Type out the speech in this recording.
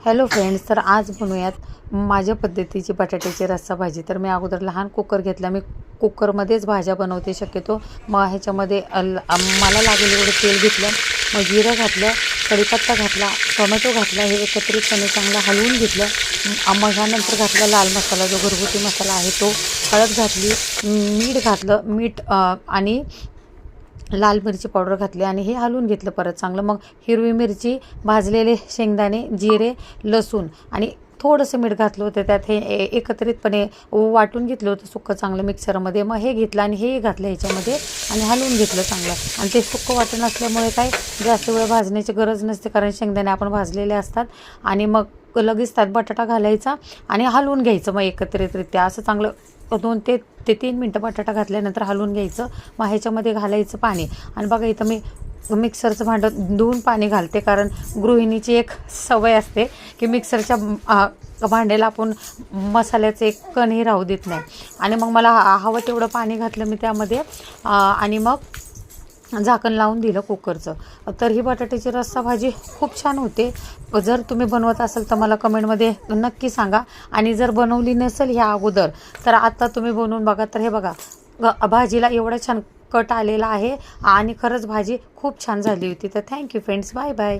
Hello friends, तर आज बनवूयात माझ्या पद्धतीची बटाट्याची रस्सा भाजी. तर मी अगोदर लहान कुकर घेतला. मी कुकरमध्येच भाज्या बनवते शक्यतो. मग ह्याच्यामध्ये मला लागेल एवढं तेल घेतलं, मग जिरं घातलं, कढीपत्ता घातला, टोमॅटो घातला, हे एकत्रितपणे चांगलं हलवून घेतलं. मग ह्यानंतर घातला लाल मसाला, जो घरगुती मसाला आहे तो, हळद घातली, मीठ घातलं, आणि लाल मिरची पावडर घातली आणि हे हलवून घेतलं परत चांगलं. मग हिरवी मिरची, भाजलेले शेंगदाणे, जिरे, लसूण आणि थोडंसं मीठ घातलं होतं. त्यात हे एकत्रितपणे वाटून घेतलं होतं सुक्कं चांगलं मिक्सरमध्ये. मग हे घेतलं आणि हे घातलं ह्याच्यामध्ये आणि हलवून घेतलं चांगलं. आणि ते सुक्कं वाटण असल्यामुळे काय जास्त वेळ भाजण्याची गरज नसते, कारण शेंगदाणे आपण भाजलेले असतात. आणि मग लगेच त्यात बटाटा घालायचा आणि हलवून घ्यायचं. मग एकत्रितरित्या असं चांगलं 2 ते 3 मिनटं बटाटा घातल्यानंतर हलवून घ्यायचं. मग ह्याच्यामध्ये घालायचं पाणी. आणि बघा इथं मी मिक्सरचं भांडं धुवून पाणी घालते, कारण गृहिणीची एक सवय असते की मिक्सरच्या भांड्याला आपण मसाल्याचं एक कणही राहू देत नाही. आणि मग मला हवं तेवढं पाणी घातलं मी त्यामध्ये आणि मग झाकण लावून दिलं कुकरचं. तर ही बटाट्याची रस्सा भाजी खूप छान होते. जर तुम्ही बनवत असाल तर मला कमेंटमध्ये नक्की सांगा. आणि जर बनवली नसेल ह्या अगोदर तर आता तुम्ही बनवून बघा. तर हे बघा, भाजीला एवढा छान कट आलेला आहे आणि खरंच भाजी खूप छान झाली होती. तर थँक्यू फ्रेंड्स, बाय बाय.